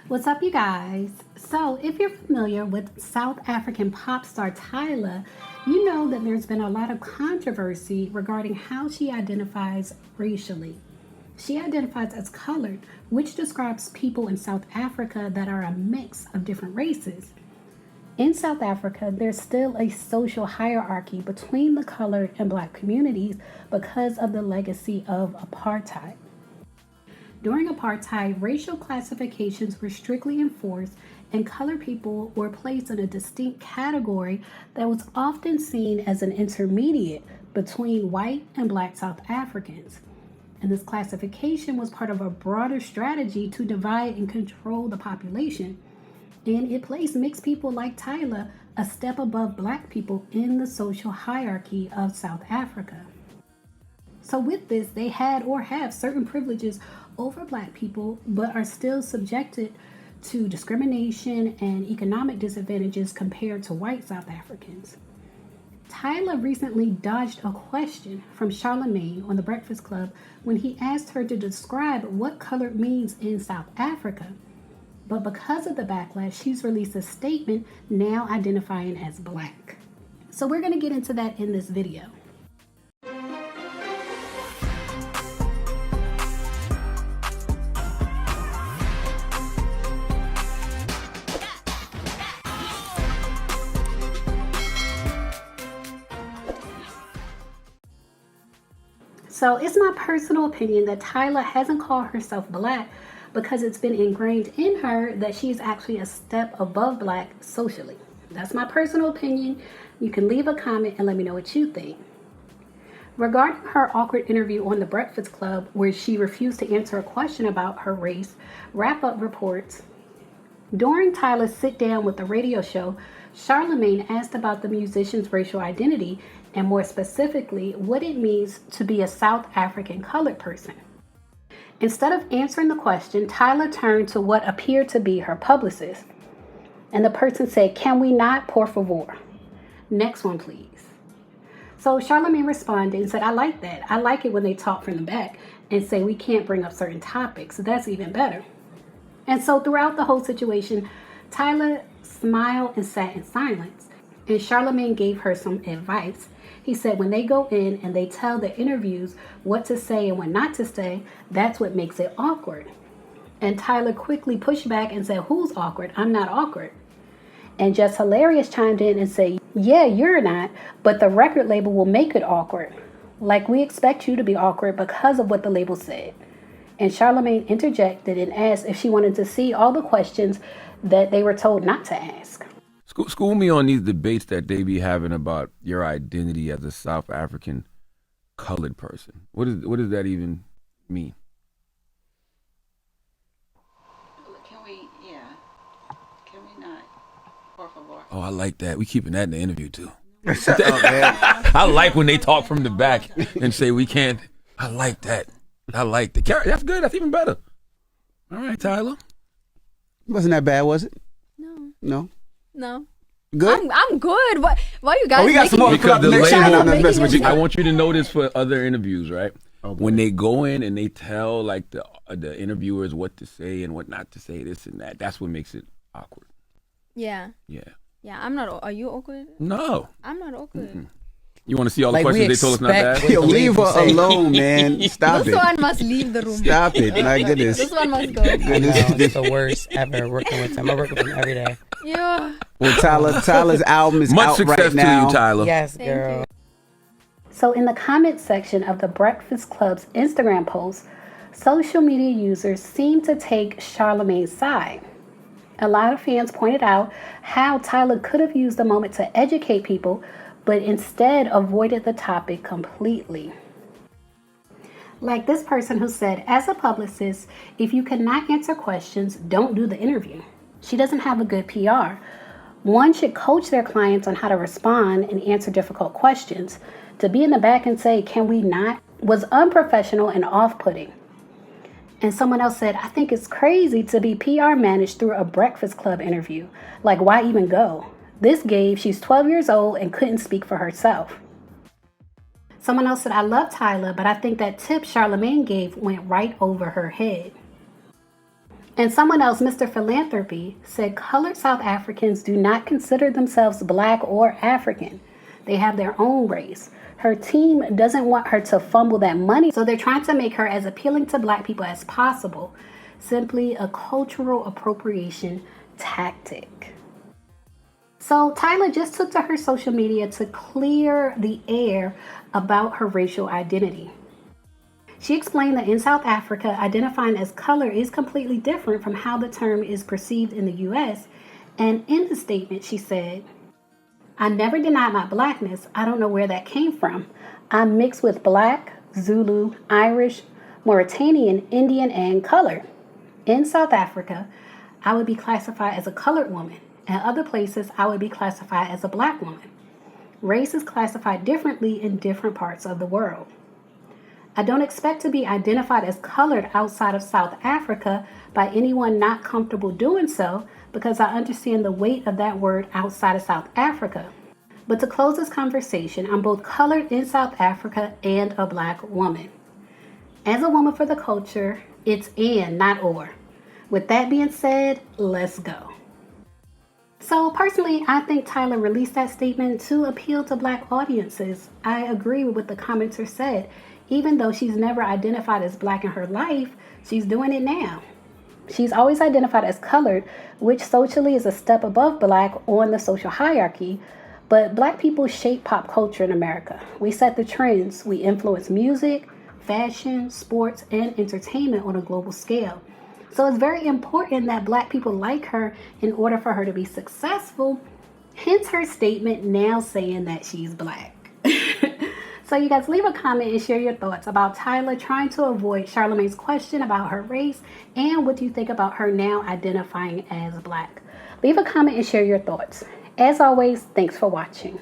What's up, you guys? So, if you're familiar with South African pop star Tyla, you know that there's been a lot of controversy regarding how she identifies racially. She identifies as colored, which describes people in South Africa that are a mix of different races. In South Africa, there's still a social hierarchy between the colored and black communities because of the legacy of apartheid. During apartheid, racial classifications were strictly enforced, and colored people were placed in a distinct category that was often seen as an intermediate between white and black South Africans. And this classification was part of a broader strategy to divide and control the population. And it placed mixed people like Tyla a step above black people in the social hierarchy of South Africa. So with this, they had or have certain privileges over black people, but are still subjected to discrimination and economic disadvantages compared to white South Africans. Tyla recently dodged a question from Charlamagne on The Breakfast Club when he asked her to describe what color means in South Africa. But because of the backlash, she's released a statement now identifying as black. So we're going to get into that in this video. So it's my personal opinion that Tyla hasn't called herself black because it's been ingrained in her that she's actually a step above black socially. That's my personal opinion. You can leave a comment and let me know what you think. Regarding her awkward interview on The Breakfast Club, where she refused to answer a question about her race, Wrap Up reports, during Tyla's sit down with the radio show, Charlamagne asked about the musician's racial identity and more specifically, what it means to be a South African colored person. Instead of answering the question, Tyla turned to what appeared to be her publicist. And the person said, "Can we not, por favor? Next one, please." So Charlamagne responded and said, "I like that. I like it when they talk from the back and say we can't bring up certain topics. That's even better." And so throughout the whole situation, Tyla smiled and sat in silence. And Charlamagne gave her some advice. He said when they go in and they tell the interviews what to say and what not to say, that's what makes it awkward. And Tyla quickly pushed back and said, "Who's awkward? I'm not awkward." And Just Hilarious chimed in and said, "Yeah, you're not, but the record label will make it awkward. Like we expect you to be awkward because of what the label said." And Charlamagne interjected and asked if she wanted to see all the questions that they were told not to ask. School me on these debates that they be having about your identity as a South African colored person. What does that even mean? Can we not, por favor? Oh, I like that. We keeping that in the interview too. Shut up, man. I like when they talk from the back and say we can't. I like that. That's good. That's even better. All right, Tyla. Wasn't that bad, was it? No. Good? I'm good. Why you guys? We got some more Because the next time on the label, message. I want you to know this for other interviews, right? Okay. When they go in and they tell like the interviewers what to say and what not to say, this and that, that's what makes it awkward. Yeah. Yeah. I'm not. Are you awkward? No. I'm not awkward. Mm-mm. You want to see all the Like, questions we they told us not to ask? expect- Yo, leave her alone, man. Stop This it. one must leave the room. Stop it. My goodness. This one must go. No, it's the worst ever working with him. I work with him every day. Yeah. Well, Tyla's album is Much out success right to now. you, Tyla. Yes, Thank girl. you. So in the comment section of the Breakfast Club's Instagram post, social media users seem to take Charlamagne's side. A lot of fans pointed out how Tyla could have used the moment to educate people, but instead avoided the topic completely. Like this person who said, as a publicist, if you cannot answer questions, don't do the interview. She doesn't have a good PR. One should coach their clients on how to respond and answer difficult questions. To be in the back and say, "Can we not?" was unprofessional and off-putting. And someone else said, "I think it's crazy to be PR managed through a Breakfast Club interview. Like, why even go? This gave, she's 12 years old and couldn't speak for herself." Someone else said, "I love Tyla, but I think that tip Charlamagne gave went right over her head." And someone else, Mr. Philanthropy, said colored South Africans do not consider themselves black or African. They have their own race. Her team doesn't want her to fumble that money, so they're trying to make her as appealing to black people as possible. Simply a cultural appropriation tactic. So Tyla just took to her social media to clear the air about her racial identity. She explained that in South Africa, identifying as color is completely different from how the term is perceived in the US. And in the statement, she said, "I never denied my blackness. I don't know where that came from. I'm mixed with black, Zulu, Irish, Mauritanian, Indian, and colored. In South Africa, I would be classified as a colored woman. In other places, I would be classified as a black woman. Race is classified differently in different parts of the world. I don't expect to be identified as colored outside of South Africa by anyone not comfortable doing so because I understand the weight of that word outside of South Africa. But to close this conversation, I'm both colored in South Africa and a black woman. As a woman for the culture, it's and, not or. With that being said, let's go." So personally, I think Tyla released that statement to appeal to black audiences. I agree with what the commenter said. Even though she's never identified as black in her life, she's doing it now. She's always identified as colored, which socially is a step above black on the social hierarchy. But black people shape pop culture in America. We set the trends. We influence music, fashion, sports, and entertainment on a global scale. So it's very important that black people like her in order for her to be successful. Hence her statement now saying that she's black. So you guys leave a comment and share your thoughts about Tyla trying to avoid Charlamagne's question about her race and what you think about her now identifying as black. Leave a comment and share your thoughts. As always, thanks for watching.